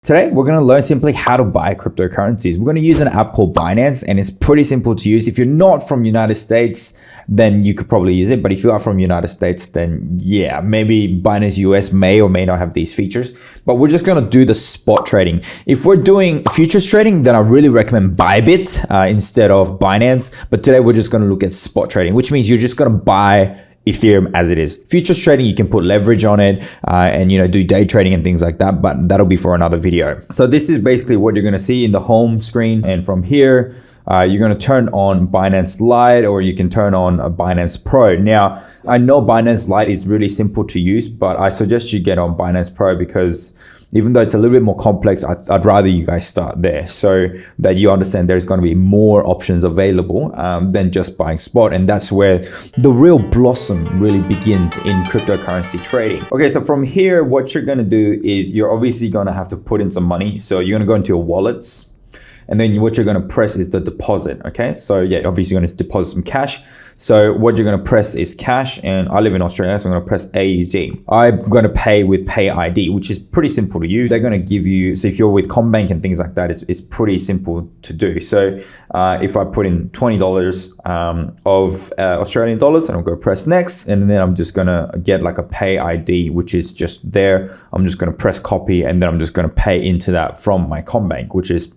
Today, we're going to learn simply how to buy cryptocurrencies. We're going to use an app called Binance, and it's pretty simple to use. If you're not from United States, then you could probably use it. But if you are from United States, then yeah, maybe Binance US may or may not have these features. But we're just going to do the spot trading. If we're doing futures trading, then I really recommend Bybit instead of Binance. But today, we're just going to look at spot trading, which means you're just going to buy Ethereum as it is. Futures trading, you can put leverage on it and do day trading and things like that, but that'll be for another video. So this is basically what you're going to see in the home screen, and from here you're going to turn on Binance Lite, or you can turn on a Binance Pro. Now I know Binance Lite is really simple to use, but I suggest you get on Binance Pro because even though it's a little bit more complex, I'd rather you guys start there so that you understand there's going to be more options available than just buying spot. And that's where the real blossom really begins in cryptocurrency trading. Okay, so from here, what you're going to do is you're obviously going to have to put in some money. So you're going to go into your wallets, and then what you're going to press is the deposit. Okay, so yeah, obviously you're going to deposit some cash. So what you're going to press is cash, and I live in Australia, so I'm going to press AUD. I'm going to pay with Pay ID, which is pretty simple to use. They're going to give you, so if you're with CommBank and things like that, it's pretty simple to do. So if I put in $20 of Australian dollars, and I'm going to press next, and then I'm just going to get like a Pay ID, which is just there. I'm just going to press copy, and then I'm just going to pay into that from my CommBank, which is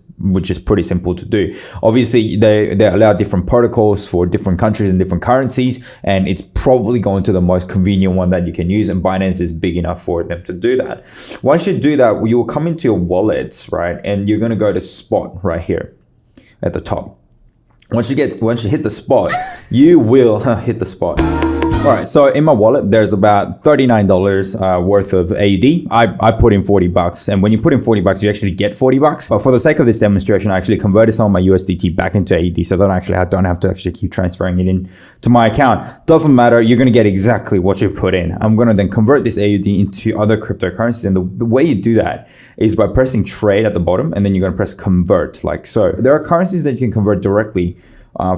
pretty simple to do. Obviously, they allow different protocols for different countries and different currencies, and it's probably going to the most convenient one that you can use, and Binance is big enough for them to do that. Once you do that, you will come into your wallets, right? And you're going to go to spot right here at the top. Once you hit the spot, you will hit the spot. All right, so in my wallet, there's about $39 worth of AUD. I put in $40, and when you put in $40, you actually get $40. But for the sake of this demonstration, I actually converted some of my USDT back into AUD, so that I don't have to actually keep transferring it in to my account. Doesn't matter, you're gonna get exactly what you put in. I'm gonna then convert this AUD into other cryptocurrencies, and the way you do that is by pressing trade at the bottom, and then you're gonna press convert, like so. There are currencies that you can convert directly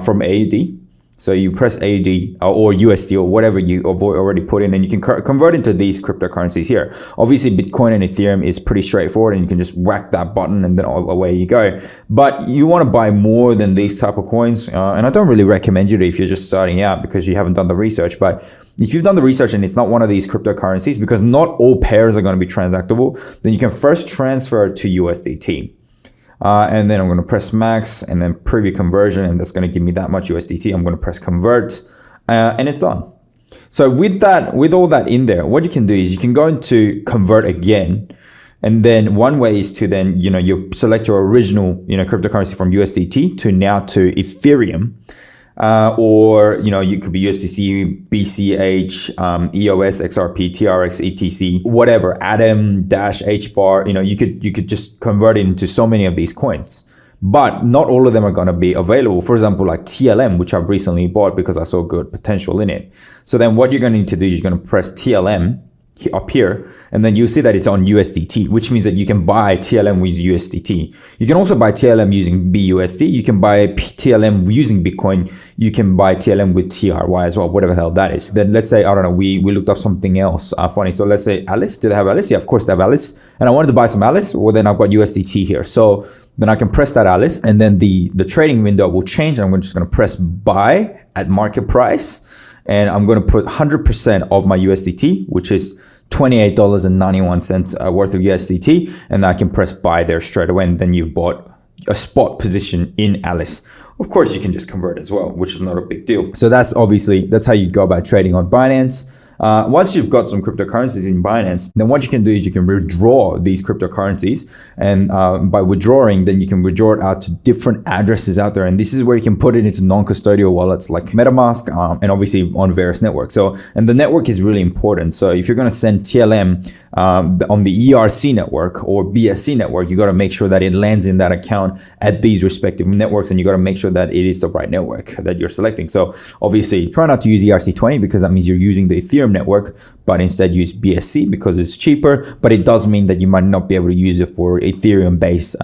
from AUD. So you press AUD or USD or whatever you already put in, and you can convert into these cryptocurrencies here. Obviously, Bitcoin and Ethereum is pretty straightforward, and you can just whack that button and then away you go. But you want to buy more than these type of coins, and I don't really recommend you to if you're just starting out because you haven't done the research. But if you've done the research and it's not one of these cryptocurrencies, because not all pairs are going to be transactable, then you can first transfer to USDT. And then I'm going to press max and then preview conversion, and that's going to give me that much USDT. I'm going to press convert and it's done. So with all that in there, what you can do is you can go into convert again. And then one way is to then, you select your original, cryptocurrency from USDT to Ethereum. Or you could be USDC, BCH, EOS, XRP, TRX, ETC, whatever, Atom, Dash, HBAR. You could just convert it into so many of these coins. But not all of them are going to be available. For example, like TLM, which I've recently bought because I saw good potential in it. So then what you're going to need to do is you're going to press TLM up here, and then you'll see that it's on USDT, which means that you can buy TLM with USDT. You can also buy TLM using BUSD. You can buy TLM using Bitcoin. You can buy TLM with TRY as well, whatever the hell that is. Then let's say, I don't know, we looked up something else funny. So let's say Alice. Do they have Alice? Yeah, of course they have Alice. And I wanted to buy some Alice. Well, then I've got USDT here. So then I can press that Alice, and then the trading window will change. And I'm just going to press buy at market price. And I'm going to put 100% of my USDT, which is $28.91 worth of USDT. And I can press buy there straight away. And then you've bought a spot position in Alice. Of course, you can just convert as well, which is not a big deal. So that's how you go about trading on Binance. Once you've got some cryptocurrencies in Binance, then what you can do is you can withdraw these cryptocurrencies, and by withdrawing, then you can withdraw it out to different addresses out there, and this is where you can put it into non-custodial wallets like MetaMask, and obviously on various networks. So, and the network is really important. So if you're going to send TLM on the ERC network or BSC network, you got to make sure that it lands in that account at these respective networks, and you got to make sure that it is the right network that you're selecting. So obviously try not to use ERC20 because that means you're using the Ethereum Ethereum network, but instead use BSC because it's cheaper. But it does mean that you might not be able to use it for Ethereum based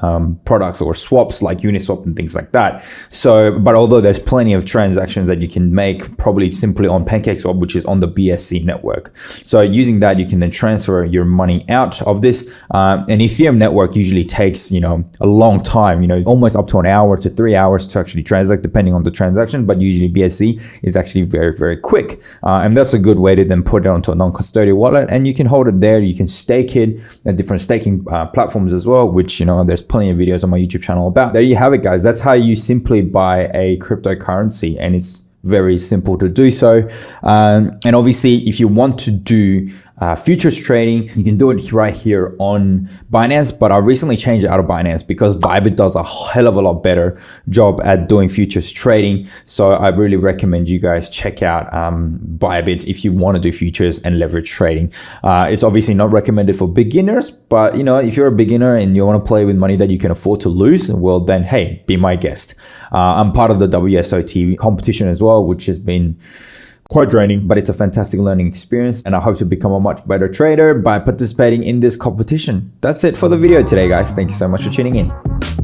products or swaps like Uniswap and things like that. So, but although there's plenty of transactions that you can make probably simply on PancakeSwap, which is on the BSC network. So using that, you can then transfer your money out of this. An Ethereum network usually takes, a long time, almost up to an hour to 3 hours to actually transact, depending on the transaction. But usually BSC is actually very, very quick. And that's a good way to then put it onto a non-custodial wallet, and you can hold it there. You can stake it at different staking platforms as well, which, there's plenty of videos on my YouTube channel about. There you have it, guys. That's how you simply buy a cryptocurrency, and it's very simple to do so. And obviously, if you want to do futures trading, you can do it right here on Binance, but I recently changed it out of Binance because Bybit does a hell of a lot better job at doing futures trading. So I really recommend you guys check out Bybit if you want to do futures and leverage trading. It's obviously not recommended for beginners, but if you're a beginner and you want to play with money that you can afford to lose, well then, hey, be my guest. I'm part of the WSOT competition as well, which has been quite draining, but it's a fantastic learning experience, and I hope to become a much better trader by participating in this competition. That's it for the video today, guys. Thank you so much for tuning in.